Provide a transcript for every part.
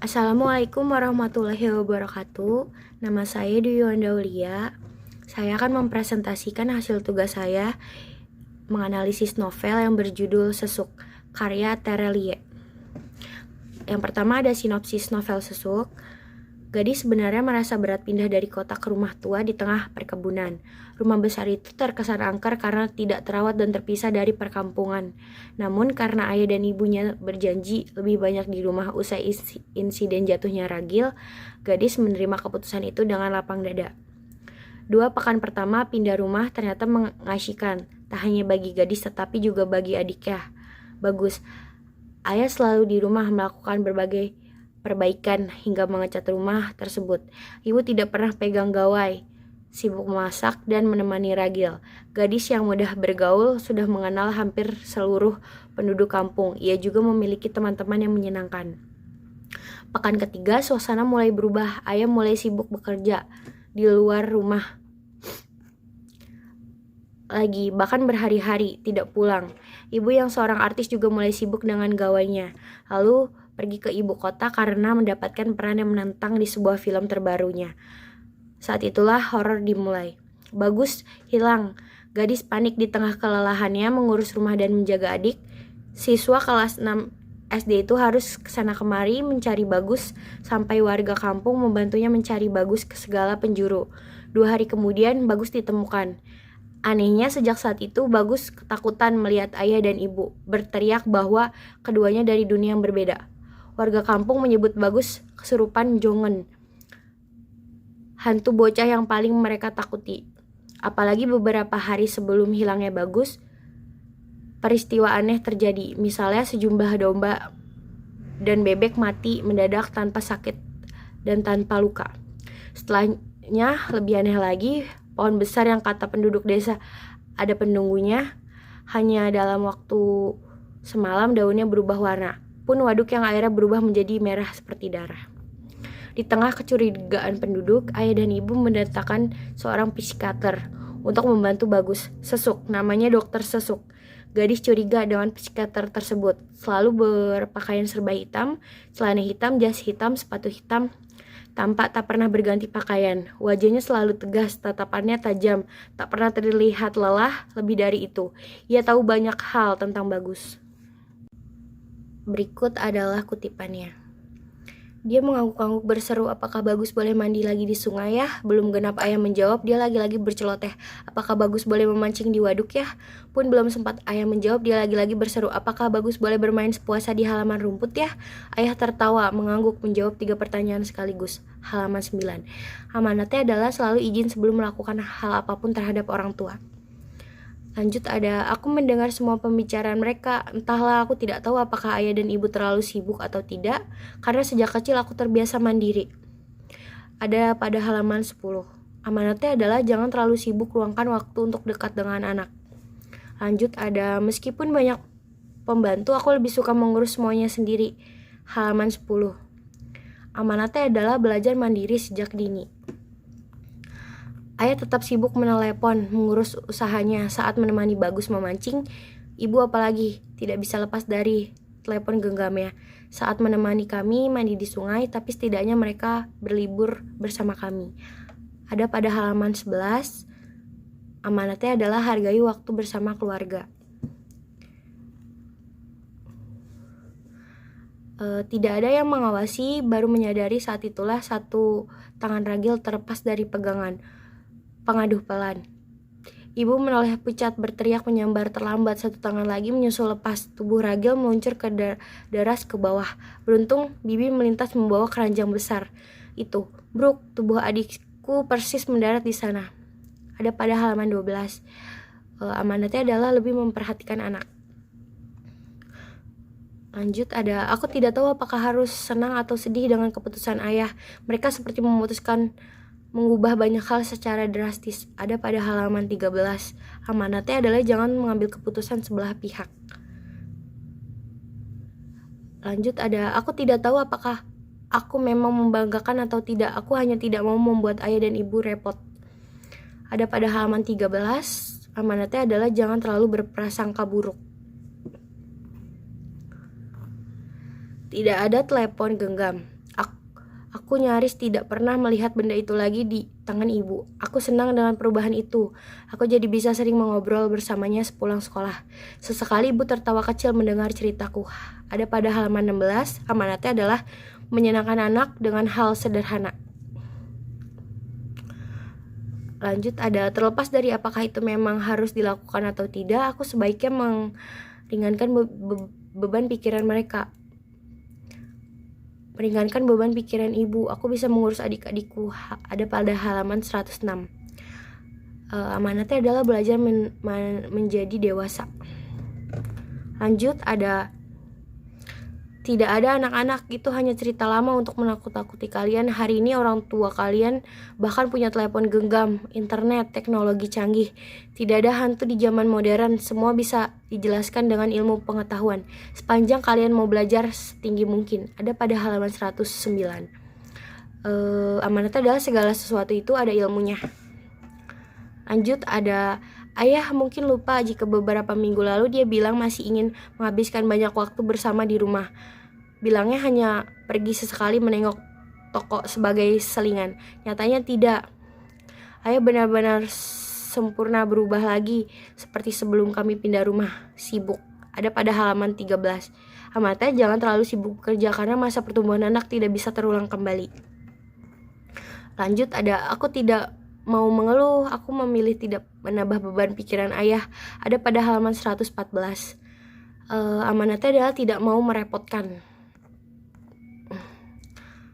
Assalamualaikum warahmatullahi wabarakatuh. Nama saya Dwi Wandaulia. Saya akan mempresentasikan hasil tugas saya menganalisis novel yang berjudul Sesuk, karya Terelie. Yang pertama ada sinopsis novel Sesuk. Gadis sebenarnya merasa berat pindah dari kota ke rumah tua di tengah perkebunan. Rumah besar itu terkesan angker karena tidak terawat dan terpisah dari perkampungan. Namun karena ayah dan ibunya berjanji lebih banyak di rumah usai insiden jatuhnya Ragil, gadis menerima keputusan itu dengan lapang dada. 2 pekan pertama pindah rumah ternyata mengasyikan, tak hanya bagi gadis tetapi juga bagi adiknya. Bagus, ayah selalu di rumah melakukan berbagai perbaikan hingga mengecat rumah tersebut. Ibu tidak pernah pegang gawai, sibuk memasak dan menemani Ragil. Gadis yang mudah bergaul sudah mengenal hampir seluruh penduduk kampung. Ia juga memiliki teman-teman yang menyenangkan. Pekan ketiga, suasana mulai berubah. Ayah mulai sibuk bekerja di luar rumah lagi, bahkan berhari-hari tidak pulang. Ibu yang seorang artis juga mulai sibuk dengan gawainya. Lalu pergi ke ibu kota karena mendapatkan peran yang menantang di sebuah film terbarunya. Saat itulah horor dimulai. Bagus hilang. Gadis panik di tengah kelelahannya mengurus rumah dan menjaga adik. Siswa kelas 6 SD itu harus kesana kemari mencari Bagus sampai warga kampung membantunya mencari Bagus ke segala penjuru. 2 hari kemudian Bagus ditemukan. Anehnya sejak saat itu Bagus ketakutan melihat ayah dan ibu, berteriak bahwa keduanya dari dunia yang berbeda. Warga kampung menyebut Bagus kesurupan Jongen, hantu bocah yang paling mereka takuti. Apalagi beberapa hari sebelum hilangnya Bagus, peristiwa aneh terjadi. Misalnya sejumlah domba dan bebek mati mendadak tanpa sakit dan tanpa luka. Setelahnya lebih aneh lagi, pohon besar yang kata penduduk desa ada penunggunya, hanya dalam waktu semalam daunnya berubah warna. Pun waduk yang airnya berubah menjadi merah seperti darah. Di tengah kecurigaan penduduk, ayah dan ibu mendatangkan seorang psikiater untuk membantu Bagus. Sesuk, namanya Dokter Sesuk. Gadis curiga dengan psikiater tersebut. Selalu berpakaian serba hitam, celana hitam, jas hitam, sepatu hitam. Tampak tak pernah berganti pakaian. Wajahnya selalu tegas, tatapannya tajam, tak pernah terlihat lelah. Lebih dari itu, ia tahu banyak hal tentang Bagus. Berikut adalah kutipannya. Dia mengangguk-angguk berseru, "Apakah Bagus boleh mandi lagi di sungai ya?" Belum genap ayah menjawab, dia lagi-lagi berceloteh, "Apakah Bagus boleh memancing di waduk ya?" Pun belum sempat ayah menjawab, dia lagi-lagi berseru, "Apakah Bagus boleh bermain sepuasa di halaman rumput ya?" Ayah tertawa, mengangguk, menjawab 3 pertanyaan sekaligus. Halaman 9. Amanatnya adalah selalu izin sebelum melakukan hal apapun terhadap orang tua. Lanjut ada, aku mendengar semua pembicaraan mereka. Entahlah, aku tidak tahu apakah ayah dan ibu terlalu sibuk atau tidak, karena sejak kecil aku terbiasa mandiri. Ada pada halaman 10. Amanatnya adalah jangan terlalu sibuk, luangkan waktu untuk dekat dengan anak. Lanjut ada, meskipun banyak pembantu, aku lebih suka mengurus semuanya sendiri. Halaman 10. Amanatnya adalah belajar mandiri sejak dini. Ayah tetap sibuk menelepon, mengurus usahanya saat menemani Bagus memancing. Ibu apalagi tidak bisa lepas dari telepon genggamnya saat menemani kami mandi di sungai, tapi setidaknya mereka berlibur bersama kami. Ada pada halaman 11. Amanatnya adalah hargai waktu bersama keluarga. Tidak ada yang mengawasi, baru menyadari saat itulah satu tangan Ragil terlepas dari pegangan pengaduh pelan. Ibu menoleh pucat, berteriak menyambar terlambat. Satu tangan lagi menyusul lepas. Tubuh Ragil meluncur ke deras ke bawah. Beruntung Bibi melintas membawa keranjang besar. Itu, Bruk, tubuh adikku persis mendarat di sana. Ada pada halaman 12. Amanatnya adalah lebih memperhatikan anak. Lanjut ada, aku tidak tahu apakah harus senang atau sedih dengan keputusan ayah. Mereka seperti memutuskan mengubah banyak hal secara drastis. Ada pada halaman 13. Amanatnya adalah jangan mengambil keputusan sebelah pihak. Lanjut ada, aku tidak tahu apakah aku memang membanggakan atau tidak. Aku hanya tidak mau membuat ayah dan ibu repot. Ada pada halaman 13. Amanatnya adalah jangan terlalu berprasangka buruk. Tidak ada telepon genggam. Aku nyaris tidak pernah melihat benda itu lagi di tangan ibu. Aku senang dengan perubahan itu. Aku jadi bisa sering mengobrol bersamanya sepulang sekolah. Sesekali ibu tertawa kecil mendengar ceritaku. Ada pada halaman 16, amanatnya adalah menyenangkan anak dengan hal sederhana. Lanjut ada, terlepas dari apakah itu memang harus dilakukan atau tidak, aku sebaiknya meringankan beban pikiran mereka. Meringankan beban pikiran ibu, aku bisa mengurus adik-adikku. Ada pada halaman 106. Amanatnya adalah belajar menjadi dewasa. Lanjut ada, tidak ada anak-anak, itu hanya cerita lama untuk menakut-takuti kalian. Hari ini orang tua kalian bahkan punya telepon genggam, internet, teknologi canggih. Tidak ada hantu di zaman modern, semua bisa dijelaskan dengan ilmu pengetahuan. Sepanjang kalian mau belajar setinggi mungkin. Ada pada halaman 109. Amanatnya adalah segala sesuatu itu ada ilmunya. Lanjut ada, ayah mungkin lupa jika beberapa minggu lalu dia bilang masih ingin menghabiskan banyak waktu bersama di rumah. Bilangnya hanya pergi sesekali menengok toko sebagai selingan. Nyatanya tidak. Ayah benar-benar sempurna berubah lagi seperti sebelum kami pindah rumah. Sibuk. Ada pada halaman 13. Amatnya jangan terlalu sibuk bekerja karena masa pertumbuhan anak tidak bisa terulang kembali. Lanjut ada, aku tidak mau mengeluh, aku memilih tidak menambah beban pikiran ayah. Ada pada halaman 114. Amanatnya adalah tidak mau merepotkan.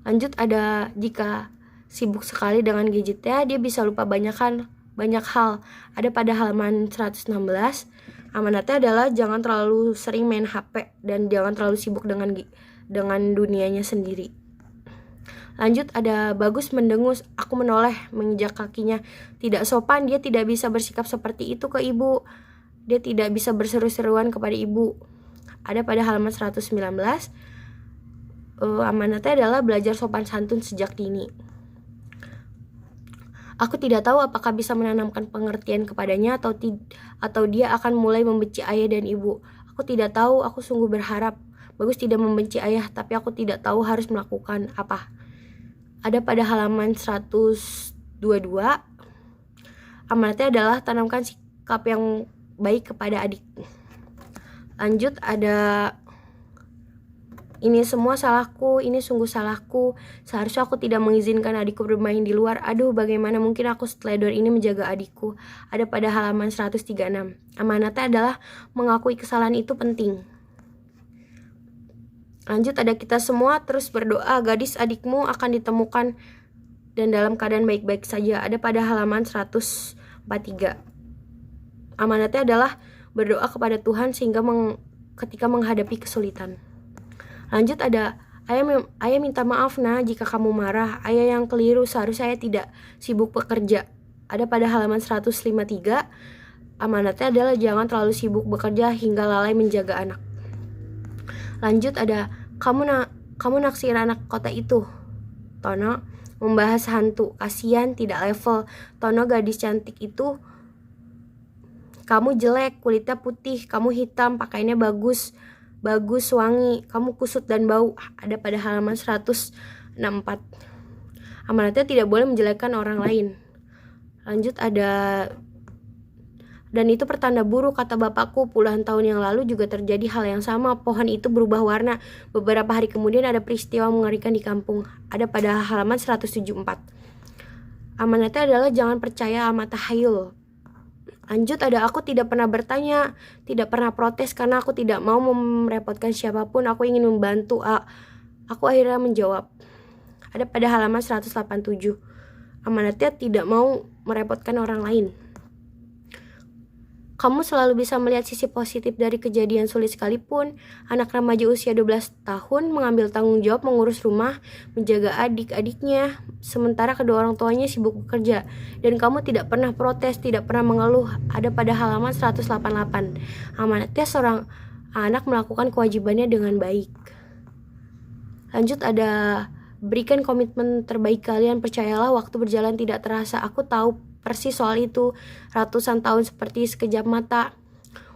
Lanjut ada, jika sibuk sekali dengan gadgetnya, dia bisa lupa banyak hal. Ada pada halaman 116. Amanatnya adalah jangan terlalu sering main HP dan jangan terlalu sibuk dengan dunianya sendiri. Lanjut ada, bagus mendengus, aku menoleh menginjak kakinya. Tidak sopan, dia tidak bisa bersikap seperti itu ke ibu. Dia tidak bisa berseru-seruan kepada ibu. Ada pada halaman 119. Amanatnya adalah belajar sopan santun sejak dini. Aku tidak tahu apakah bisa menanamkan pengertian kepadanya atau dia akan mulai membenci ayah dan ibu. Aku tidak tahu, aku sungguh berharap. Bagus tidak membenci ayah, tapi aku tidak tahu harus melakukan apa. Ada pada halaman 122. Amanatnya adalah tanamkan sikap yang baik kepada adik. Lanjut ada, ini semua salahku, ini sungguh salahku. Seharusnya aku tidak mengizinkan adikku bermain di luar. Aduh, bagaimana mungkin aku seteledor ini menjaga adikku. Ada pada halaman 136. Amanatnya adalah mengakui kesalahan itu penting. Lanjut ada, kita semua terus berdoa gadis adikmu akan ditemukan dan dalam keadaan baik-baik saja. Ada pada halaman 143. Amanatnya adalah berdoa kepada Tuhan sehingga ketika menghadapi kesulitan. Lanjut ada, ayah minta maaf nah jika kamu marah. Ayah yang keliru, seharusnya saya tidak sibuk bekerja. Ada pada halaman 153. Amanatnya adalah jangan terlalu sibuk bekerja hingga lalai menjaga anak. Lanjut ada, kamu naksir anak kota itu. Tono membahas hantu, kasihan tidak level. Tono gadis cantik itu. Kamu jelek, kulitnya putih, kamu hitam, pakaiannya bagus, wangi, kamu kusut dan bau. Ada pada halaman 164. Amanatnya tidak boleh menjelekkan orang lain. Lanjut ada, dan itu pertanda buruk kata bapakku. Puluhan tahun yang lalu juga terjadi hal yang sama. Pohon itu berubah warna. Beberapa hari kemudian ada peristiwa mengerikan di kampung. Ada pada halaman 174. Amanatnya adalah jangan percaya sama tahayul. Lanjut ada, aku tidak pernah bertanya, tidak pernah protes karena aku tidak mau merepotkan siapapun. Aku ingin membantu. Aku akhirnya menjawab. Ada pada halaman 187. Amanatnya tidak mau merepotkan orang lain. Kamu selalu bisa melihat sisi positif dari kejadian sulit sekalipun. Anak remaja usia 12 tahun mengambil tanggung jawab mengurus rumah, menjaga adik-adiknya, sementara kedua orang tuanya sibuk bekerja. Dan kamu tidak pernah protes, tidak pernah mengeluh. Ada pada halaman 188. Amanatnya seorang anak melakukan kewajibannya dengan baik. Lanjut ada, berikan komitmen terbaik kalian, percayalah waktu berjalan tidak terasa. Aku tahu persis soal itu. Ratusan tahun seperti sekejap mata.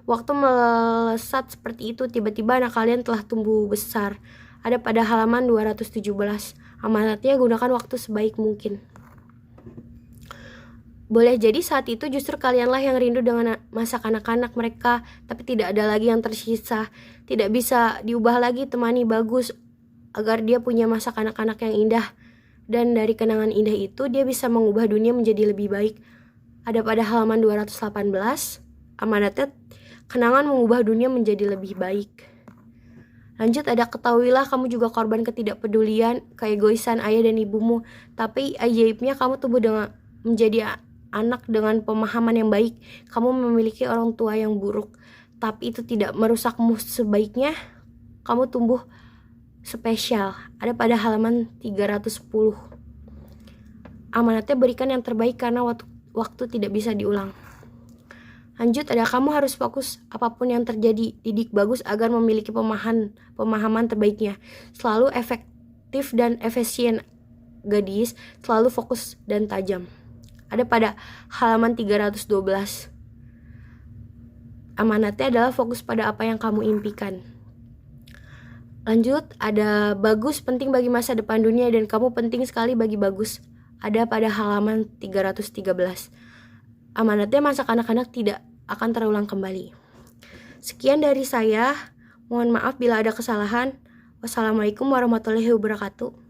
Waktu melesat seperti itu. Tiba-tiba anak kalian telah tumbuh besar. Ada pada halaman 217. Amanatnya gunakan waktu sebaik mungkin. Boleh jadi saat itu justru kalianlah yang rindu dengan masa kanak-kanak mereka, tapi tidak ada lagi yang tersisa. Tidak bisa diubah lagi temani Bagus agar dia punya masa kanak-kanak yang indah. Dan dari kenangan indah itu dia bisa mengubah dunia menjadi lebih baik. Ada pada halaman 218. Amanatnya kenangan mengubah dunia menjadi lebih baik. Lanjut, ada ketahuilah kamu juga korban ketidakpedulian, keegoisan ayah dan ibumu. Tapi ajaibnya kamu tumbuh menjadi anak dengan pemahaman yang baik. Kamu memiliki orang tua yang buruk, tapi itu tidak merusakmu. Sebaiknya kamu tumbuh spesial. Ada pada halaman 310. Amanatnya berikan yang terbaik karena waktu tidak bisa diulang. Lanjut, ada kamu harus fokus apapun yang terjadi. Didik Bagus agar memiliki pemahaman terbaiknya. Selalu efektif dan efisien gadis, selalu fokus dan tajam. Ada pada halaman 312. Amanatnya adalah fokus pada apa yang kamu impikan. Lanjut, ada Bagus penting bagi masa depan dunia dan kamu penting sekali bagi Bagus. Ada pada halaman 313. Amanatnya masa kanak-kanak tidak akan terulang kembali. Sekian dari saya. Mohon maaf bila ada kesalahan. Wassalamualaikum warahmatullahi wabarakatuh.